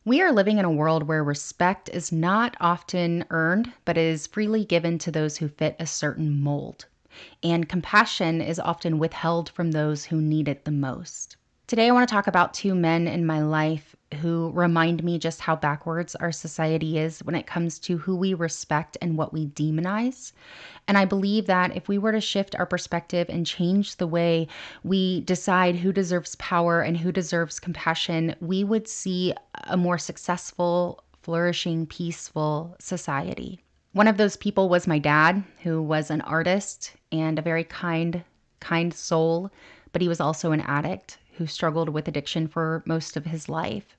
We are living in a world where respect is not often earned, but is freely given to those who fit a certain mold. And compassion is often withheld from those who need it the most. Today, I want to talk about two men in my life who remind me just how backwards our society is when it comes to who we respect and what we demonize. And I believe that if we were to shift our perspective and change the way we decide who deserves power and who deserves compassion, we would see a more successful, flourishing, peaceful society. One of those people was my dad, who was an artist and a very kind soul, but he was also an addict who struggled with addiction for most of his life.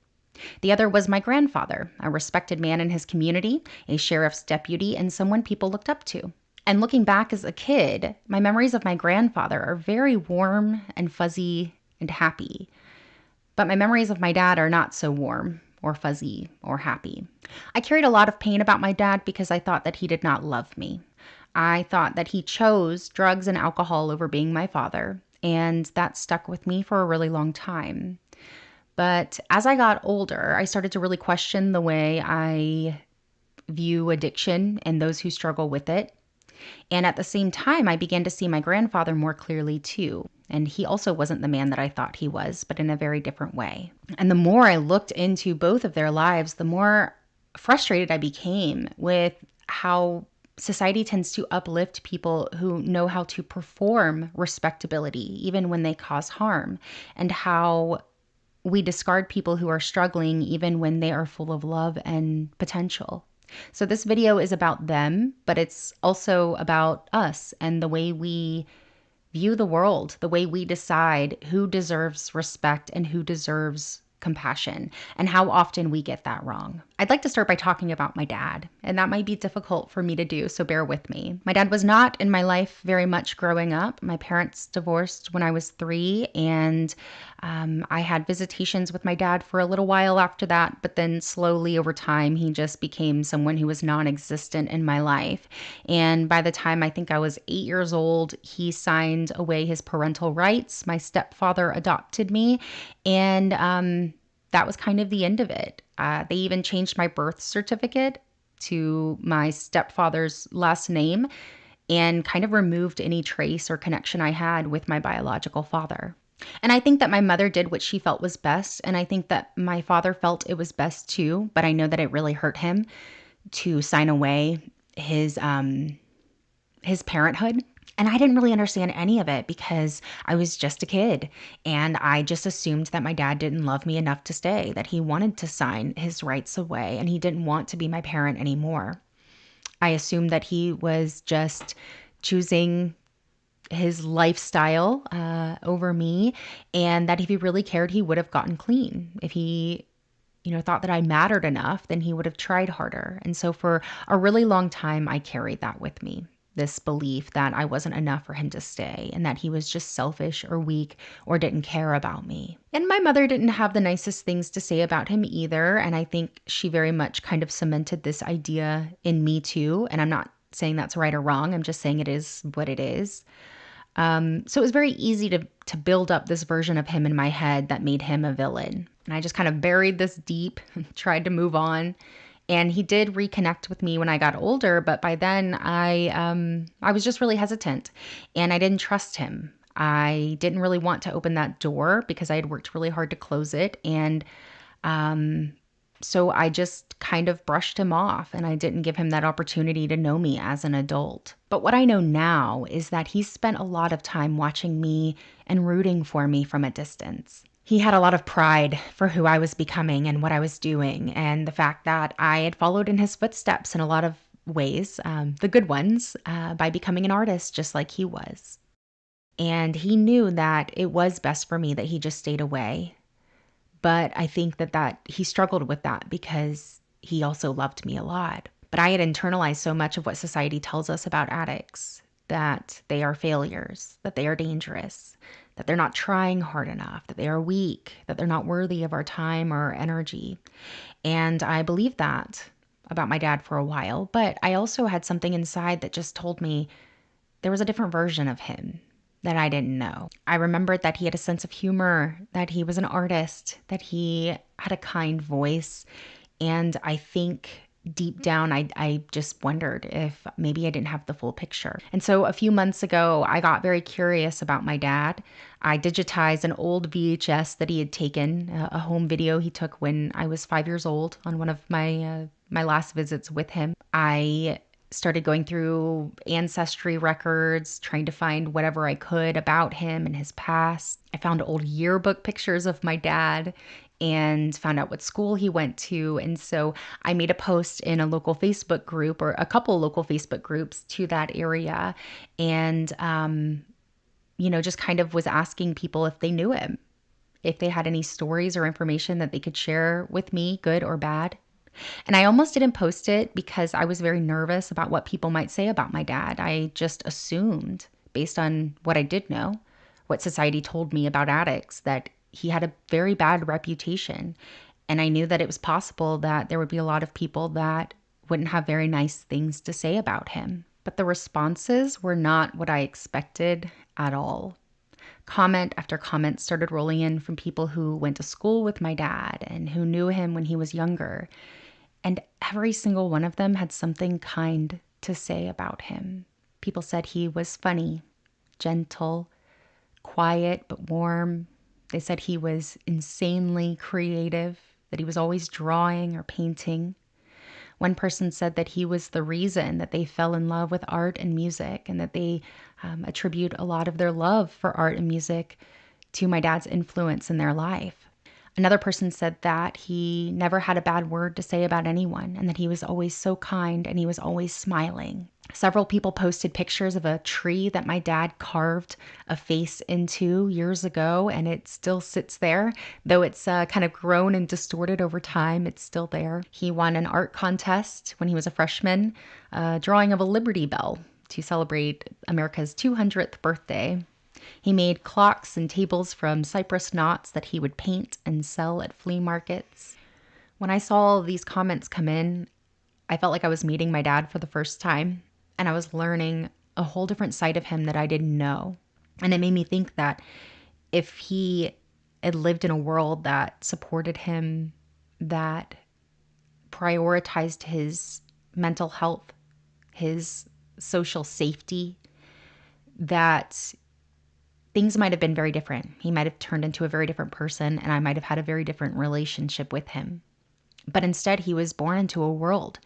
The other was my grandfather, a respected man in his community, a sheriff's deputy, and someone people looked up to. And looking back as a kid, my memories of my grandfather are very warm and fuzzy and happy. But my memories of my dad are not so warm or fuzzy or happy. I carried a lot of pain about my dad because I thought that he did not love me. I thought that he chose drugs and alcohol over being my father, and that stuck with me for a really long time. But as I got older, I started to really question the way I view addiction and those who struggle with it. And at the same time, I began to see my grandfather more clearly too. And he also wasn't the man that I thought he was, but in a very different way. And the more I looked into both of their lives, the more frustrated I became with how society tends to uplift people who know how to perform respectability, even when they cause harm, and how we discard people who are struggling even when they are full of love and potential. So this video is about them, but it's also about us and the way we view the world, the way we decide who deserves respect and who deserves compassion, and how often we get that wrong. I'd like to start by talking about my dad, and that might be difficult for me to do, so bear with me. My dad was not in my life very much growing up. My parents divorced when I was 3, and I had visitations with my dad for a little while after that, but then slowly over time, he just became someone who was non-existent in my life. And by the time I think I was 8 years old, he signed away his parental rights. My stepfather adopted me, and that was kind of the end of it. They even changed my birth certificate to my stepfather's last name and kind of removed any trace or connection I had with my biological father. And I think that my mother did what she felt was best, and I think that my father felt it was best too, but I know that it really hurt him to sign away his parenthood. And I didn't really understand any of it because I was just a kid. And I just assumed that my dad didn't love me enough to stay, that he wanted to sign his rights away and he didn't want to be my parent anymore. I assumed that he was just choosing his lifestyle over me, and that if he really cared, he would have gotten clean. If he thought that I mattered enough, then he would have tried harder. And so for a really long time, I carried that with me. This belief that I wasn't enough for him to stay and that he was just selfish or weak or didn't care about me. And my mother didn't have the nicest things to say about him either. And I think she very much kind of cemented this idea in me too. And I'm not saying that's right or wrong. I'm just saying it is what it is. So it was very easy to build up this version of him in my head that made him a villain. And I just kind of buried this deep, tried to move on. And he did reconnect with me when I got older, but by then I was just really hesitant and I didn't trust him. I didn't really want to open that door because I had worked really hard to close it. And so I just kind of brushed him off and I didn't give him that opportunity to know me as an adult. But what I know now is that he spent a lot of time watching me and rooting for me from a distance. He had a lot of pride for who I was becoming and what I was doing, and the fact that I had followed in his footsteps in a lot of ways, the good ones, by becoming an artist just like he was. And he knew that it was best for me that he just stayed away. But I think that he struggled with that because he also loved me a lot. But I had internalized so much of what society tells us about addicts, that they are failures, that they are dangerous, that they're not trying hard enough, that they are weak, that they're not worthy of our time or energy. And I believed that about my dad for a while, but I also had something inside that just told me there was a different version of him that I didn't know. I remembered that he had a sense of humor, that he was an artist, that he had a kind voice. And I think deep down, I just wondered if maybe I didn't have the full picture. And so a few months ago, I got very curious about my dad. I digitized an old VHS that he had taken, a home video he took when I was 5 years old on one of my last visits with him. I started going through ancestry records, trying to find whatever I could about him and his past. I found old yearbook pictures of my dad and found out what school he went to. And so I made a post in a local Facebook group, or a couple local Facebook groups to that area. And, just kind of was asking people if they knew him, if they had any stories or information that they could share with me, good or bad. And I almost didn't post it because I was very nervous about what people might say about my dad. I just assumed, based on what I did know, what society told me about addicts, that he had a very bad reputation. And I knew that it was possible that there would be a lot of people that wouldn't have very nice things to say about him. But the responses were not what I expected at all. Comment after comment started rolling in from people who went to school with my dad and who knew him when he was younger. And every single one of them had something kind to say about him. People said he was funny, gentle, quiet but warm. They said he was insanely creative, that he was always drawing or painting. One person said that he was the reason that they fell in love with art and music, and that they attribute a lot of their love for art and music to my dad's influence in their life. Another person said that he never had a bad word to say about anyone, and that he was always so kind and he was always smiling. Several people posted pictures of a tree that my dad carved a face into years ago, and it still sits there. Though it's kind of grown and distorted over time, it's still there. He won an art contest when he was a freshman, a drawing of a Liberty Bell to celebrate America's 200th birthday. He made clocks and tables from cypress knots that he would paint and sell at flea markets. When I saw all these comments come in, I felt like I was meeting my dad for the first time, and I was learning a whole different side of him that I didn't know. And it made me think that if he had lived in a world that supported him, that prioritized his mental health, his social safety, that things might have been very different. He might have turned into a very different person, and I might have had a very different relationship with him. But instead, he was born into a world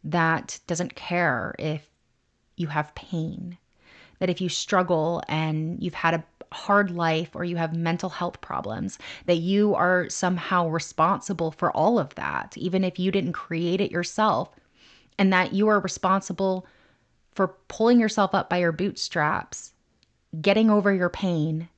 that doesn't care if you have pain, that if you struggle and you've had a hard life or you have mental health problems, that you are somehow responsible for all of that, even if you didn't create it yourself, and that you are responsible for pulling yourself up by your bootstraps, getting over your pain,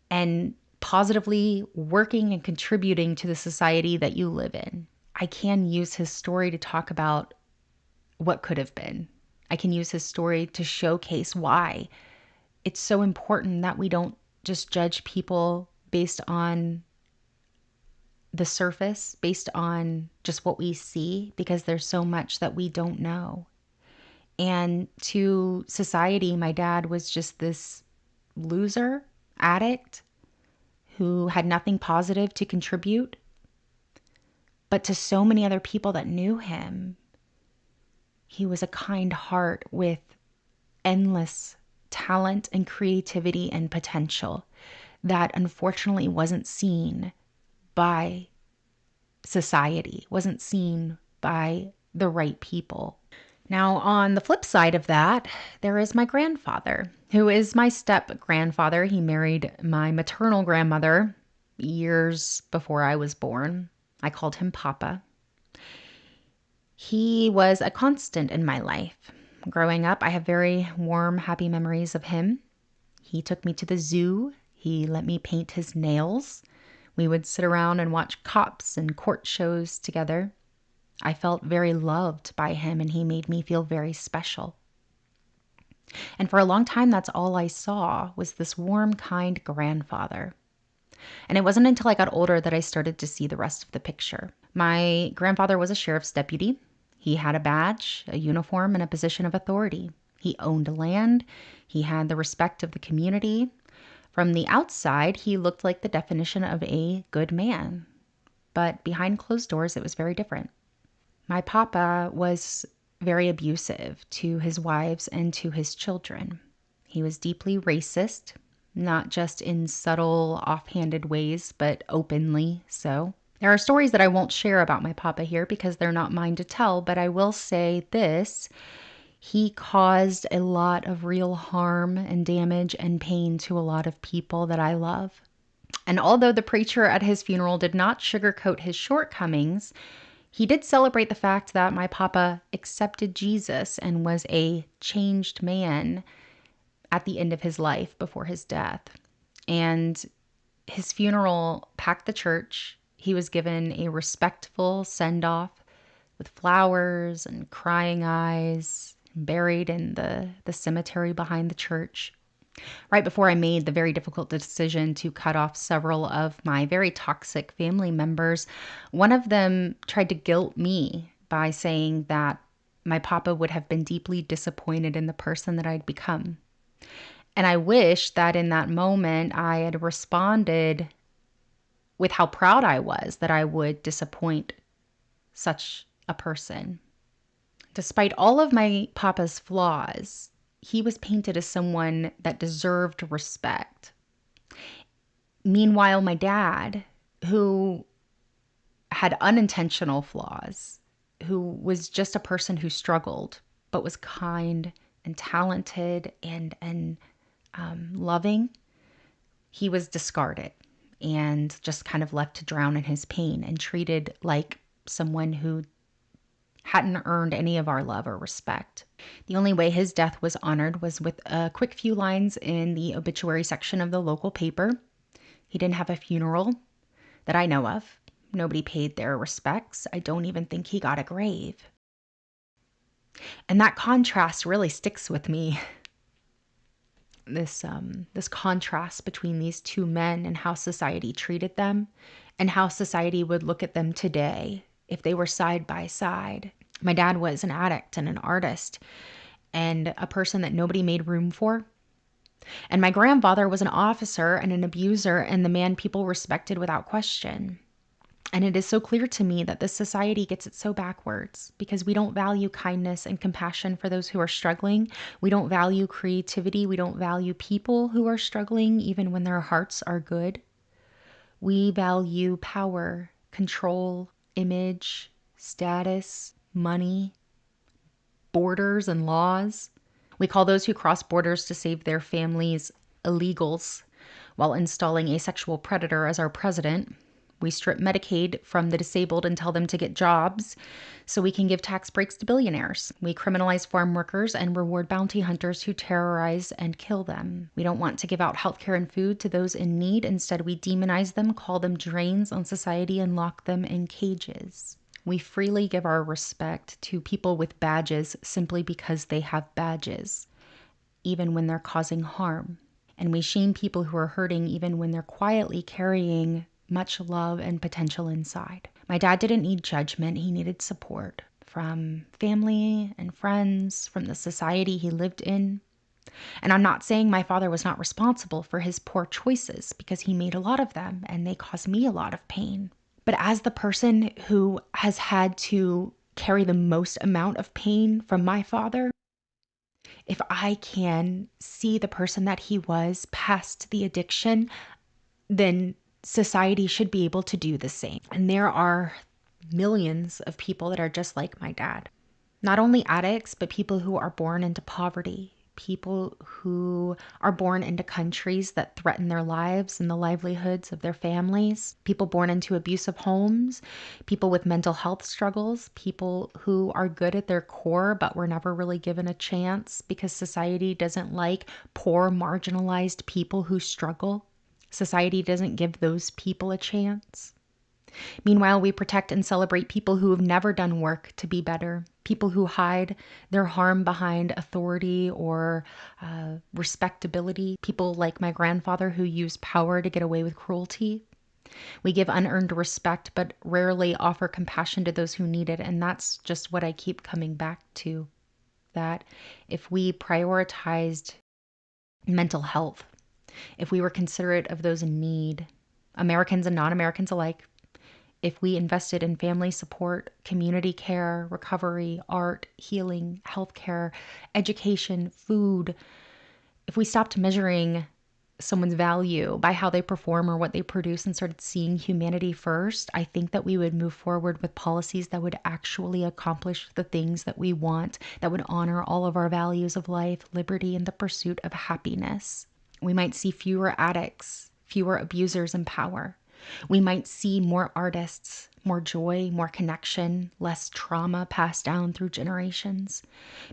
and positively working and contributing to the society that you live in. I can use his story to talk about what could have been. I can use his story to showcase why it's so important that we don't just judge people based on the surface, based on just what we see, because there's so much that we don't know. And to society, my dad was just this loser, addict, who had nothing positive to contribute. But to so many other people that knew him, he was a kind heart with endless talent and creativity and potential that unfortunately wasn't seen by society, wasn't seen by the right people. Now, on the flip side of that, there is my grandfather, who is my step-grandfather. He married my maternal grandmother years before I was born. I called him Papa. He was a constant in my life. Growing up, I have very warm, happy memories of him. He took me to the zoo. He let me paint his nails. We would sit around and watch cops and court shows together. I felt very loved by him, and he made me feel very special. And for a long time, that's all I saw, was this warm, kind grandfather. And it wasn't until I got older that I started to see the rest of the picture. My grandfather was a sheriff's deputy. He had a badge, a uniform, and a position of authority. He owned land. He had the respect of the community. From the outside, he looked like the definition of a good man. but behind closed doors, it was very different. My papa was very abusive to his wives and to his children. He was deeply racist, not just in subtle, offhanded ways, but openly so. There are stories that I won't share about my papa here because they're not mine to tell, but I will say this. He caused a lot of real harm and damage and pain to a lot of people that I love. And although the preacher at his funeral did not sugarcoat his shortcomings, he did celebrate the fact that my papa accepted Jesus and was a changed man at the end of his life before his death. And his funeral packed the church. He was given a respectful send-off with flowers and crying eyes, buried in the cemetery behind the church. Right before I made the very difficult decision to cut off several of my very toxic family members, one of them tried to guilt me by saying that my papa would have been deeply disappointed in the person that I'd become. And I wish that in that moment I had responded with how proud I was that I would disappoint such a person. Despite all of my papa's flaws, he was painted as someone that deserved respect. Meanwhile, my dad, who had unintentional flaws, who was just a person who struggled, but was kind and talented and loving, he was discarded and just kind of left to drown in his pain and treated like someone who hadn't earned any of our love or respect. The only way his death was honored was with a quick few lines in the obituary section of the local paper. He didn't have a funeral that I know of. Nobody paid their respects. I don't even think he got a grave. And that contrast really sticks with me. This contrast between these two men and how society treated them and how society would look at them today if they were side by side. My dad was an addict and an artist and a person that nobody made room for. And my grandfather was an officer and an abuser and the man people respected without question. And it is so clear to me that this society gets it so backwards because we don't value kindness and compassion for those who are struggling. We don't value creativity. We don't value people who are struggling even when their hearts are good. We value power, control, image, status, money, borders, and laws. We call those who cross borders to save their families illegals while installing a sexual predator as our president. We strip Medicaid from the disabled and tell them to get jobs so we can give tax breaks to billionaires. We criminalize farm workers and reward bounty hunters who terrorize and kill them. We don't want to give out healthcare and food to those in need. Instead, we demonize them, call them drains on society, and lock them in cages. We freely give our respect to people with badges simply because they have badges, even when they're causing harm. And we shame people who are hurting even when they're quietly carrying much love and potential inside. My dad didn't need judgment. He needed support from family and friends, from the society he lived in. And I'm not saying my father was not responsible for his poor choices because he made a lot of them and they caused me a lot of pain. But as the person who has had to carry the most amount of pain from my father, if I can see the person that he was past the addiction, then society should be able to do the same. And there are millions of people that are just like my dad. Not only addicts, but people who are born into poverty, people who are born into countries that threaten their lives and the livelihoods of their families, people born into abusive homes, people with mental health struggles, people who are good at their core but were never really given a chance because society doesn't like poor, marginalized people who struggle. Society doesn't give those people a chance. Meanwhile, we protect and celebrate people who have never done work to be better, people who hide their harm behind authority or respectability, people like my grandfather who used power to get away with cruelty. We give unearned respect, but rarely offer compassion to those who need it. And that's just what I keep coming back to, that if we prioritized mental health, if we were considerate of those in need, Americans and non-Americans alike, If we invested in family support, community care, recovery, art, healing, healthcare, education, food, if we stopped measuring someone's value by how they perform or what they produce and started seeing humanity first, I think that we would move forward with policies that would actually accomplish the things that we want, that would honor all of our values of life, liberty, and the pursuit of happiness. We might see fewer addicts, fewer abusers in power. We might see more artists, more joy, more connection, less trauma passed down through generations.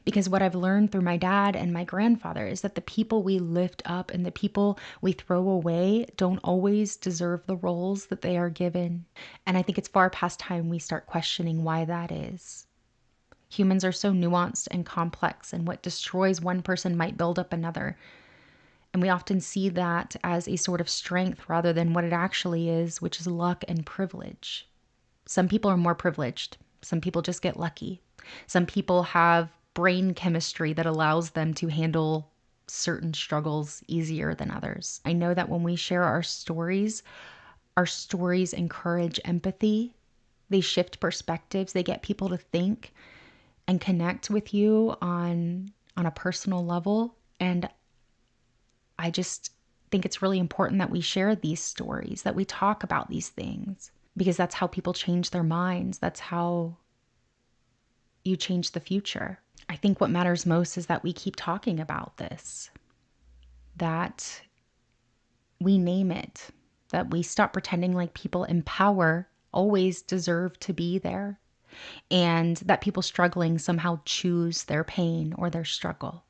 Because what I've learned through my dad and my grandfather is that the people we lift up and the people we throw away don't always deserve the roles that they are given. And I think it's far past time we start questioning why that is. Humans are so nuanced and complex, and what destroys one person might build up another. And we often see that as a sort of strength rather than what it actually is, which is luck and privilege. Some people are more privileged. Some people just get lucky. Some people have brain chemistry that allows them to handle certain struggles easier than others. I know that when we share our stories encourage empathy. They shift perspectives. They get people to think and connect with you on a personal level. And I just think it's really important that we share these stories, that we talk about these things, because that's how people change their minds. That's how you change the future. I think what matters most is that we keep talking about this, that we name it, that we stop pretending like people in power always deserve to be there, and that people struggling somehow choose their pain or their struggle.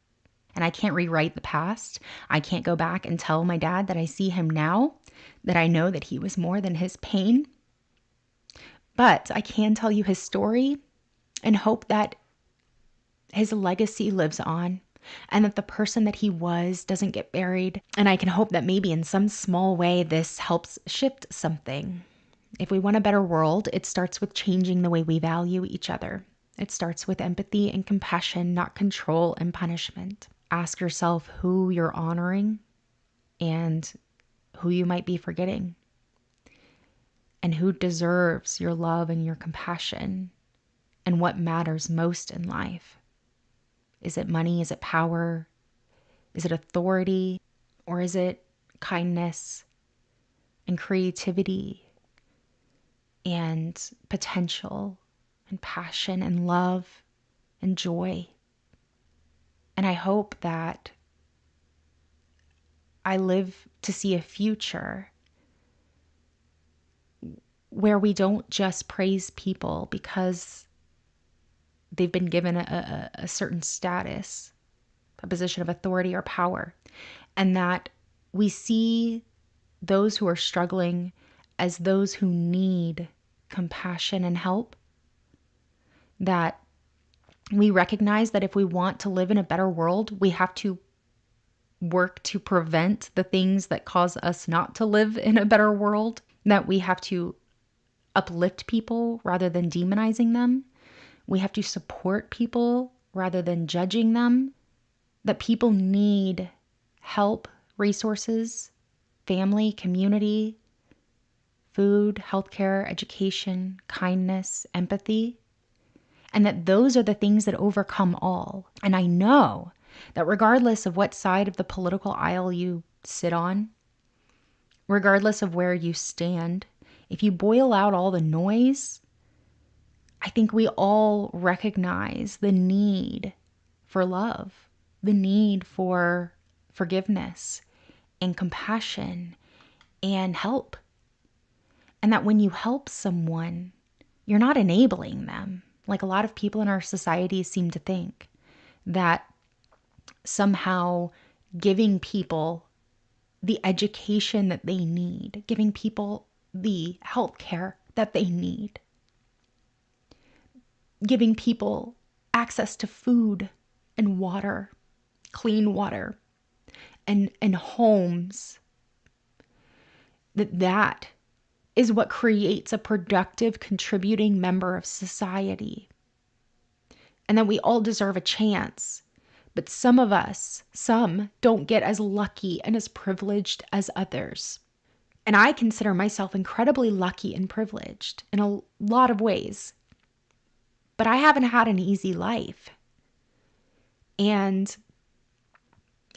And I can't rewrite the past. I can't go back and tell my dad that I see him now, that I know that he was more than his pain. But I can tell you his story and hope that his legacy lives on and that the person that he was doesn't get buried. And I can hope that maybe in some small way this helps shift something. If we want a better world, it starts with changing the way we value each other. It starts with empathy and compassion, not control and punishment. Ask yourself who you're honoring and who you might be forgetting, and who deserves your love and your compassion, and what matters most in life. Is it money? Is it power? Is it authority? Or is it kindness and creativity and potential and passion and love and joy? And I hope that I live to see a future where we don't just praise people because they've been given a certain status, a position of authority or power, and that we see those who are struggling as those who need compassion and help, that we recognize that if we want to live in a better world, we have to work to prevent the things that cause us not to live in a better world, that we have to uplift people rather than demonizing them. We have to support people rather than judging them, that people need help, resources, family, community, food, healthcare, education, kindness, empathy, and that those are the things that overcome all. And I know that regardless of what side of the political aisle you sit on, regardless of where you stand, if you boil out all the noise, I think we all recognize the need for love, the need for forgiveness and compassion and help. And that when you help someone, you're not enabling them. Like a lot of people in our society seem to think that somehow giving people the education that they need, giving people the health care that they need, giving people access to food and water, clean water, and homes, that is what creates a productive, contributing member of society. And that we all deserve a chance. But some of us, some don't get as lucky and as privileged as others. And I consider myself incredibly lucky and privileged in a lot of ways. But I haven't had an easy life. And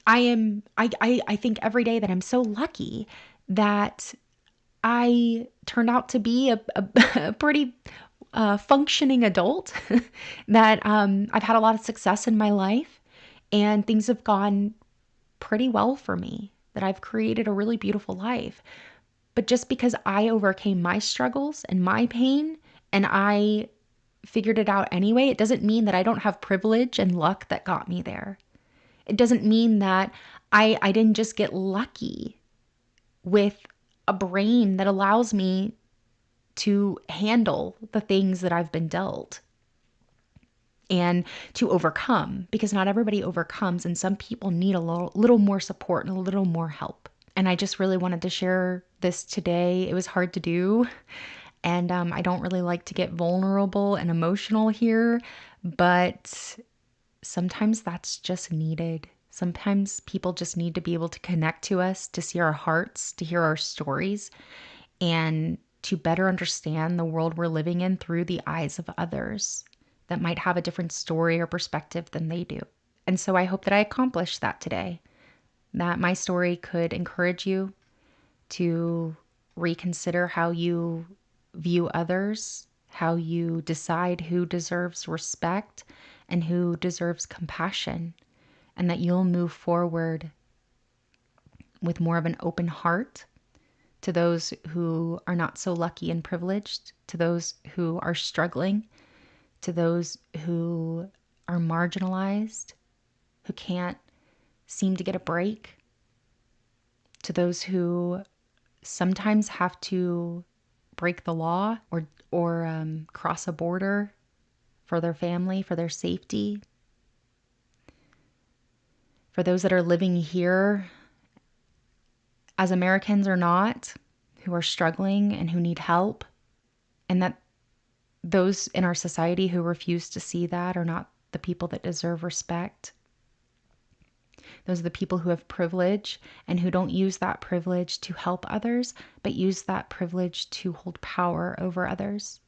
I think every day that I'm so lucky that I turned out to be a pretty functioning adult, that I've had a lot of success in my life, and things have gone pretty well for me, that I've created a really beautiful life. But just because I overcame my struggles and my pain and I figured it out anyway, it doesn't mean that I don't have privilege and luck that got me there. It doesn't mean that I didn't just get lucky with a brain that allows me to handle the things that I've been dealt and to overcome, because not everybody overcomes, and some people need a little more support and a little more help. And I just really wanted to share this today. It was hard to do, and I don't really like to get vulnerable and emotional here, but sometimes that's just needed. Sometimes people just need to be able to connect to us, to see our hearts, to hear our stories, and to better understand the world we're living in through the eyes of others that might have a different story or perspective than they do. And so I hope that I accomplished that today, that my story could encourage you to reconsider how you view others, how you decide who deserves respect and who deserves compassion, and that you'll move forward with more of an open heart to those who are not so lucky and privileged, to those who are struggling, to those who are marginalized, who can't seem to get a break, to those who sometimes have to break the law or cross a border for their family, for their safety, for those that are living here as Americans or not, who are struggling and who need help, and that those in our society who refuse to see that are not the people that deserve respect. Those are the people who have privilege and who don't use that privilege to help others, but use that privilege to hold power over others.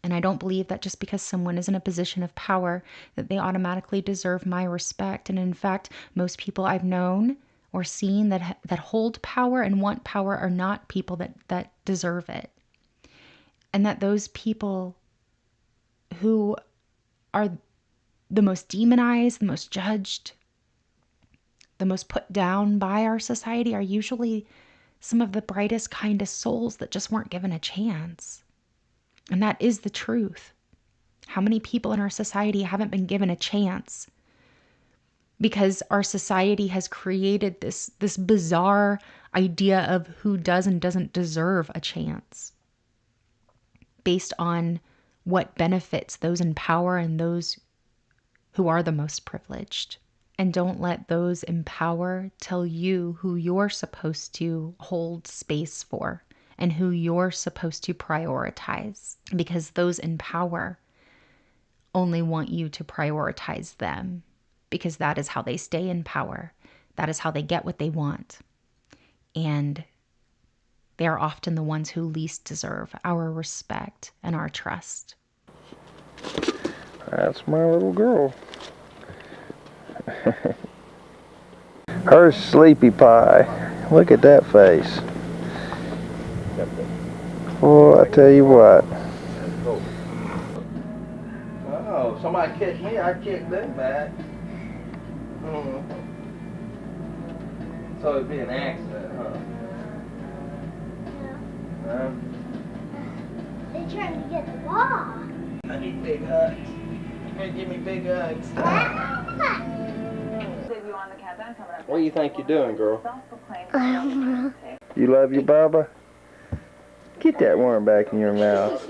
And I don't believe that just because someone is in a position of power that they automatically deserve my respect. And in fact, most people I've known or seen that hold power and want power are not people that deserve it. And that those people who are the most demonized, the most judged, the most put down by our society are usually some of the brightest, kindest souls that just weren't given a chance. And that is the truth. How many people in our society haven't been given a chance? Because our society has created this bizarre idea of who does and doesn't deserve a chance based on what benefits those in power and those who are the most privileged. And don't let those in power tell you who you're supposed to hold space for and who you're supposed to prioritize, because those in power only want you to prioritize them, because that is how they stay in power. That is how they get what they want. And they are often the ones who least deserve our respect and our trust. That's my little girl. Her sleepy pie. Look at that face. Oh, I tell you what. Oh, somebody kicked me, I kicked them back. So it'd be an accident, huh? Yeah. They're trying to get the ball. I need big hugs. Hey, give me big hugs. What do you think you're doing, girl? You love your Bubba? Get that worm back in your mouth.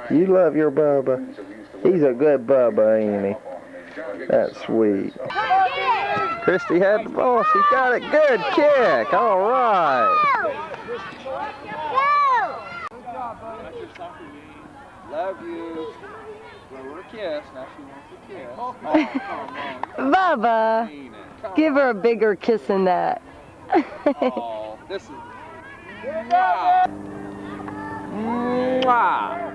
You love your Bubba? He's a good Bubba, ain't he? That's sweet. Christy had the ball. She got it. Good kick. All right. Love you. Blow her a kiss. Now she wants a kiss. Bubba, give her a bigger kiss than that. Oh, this is Mwah. Mwah.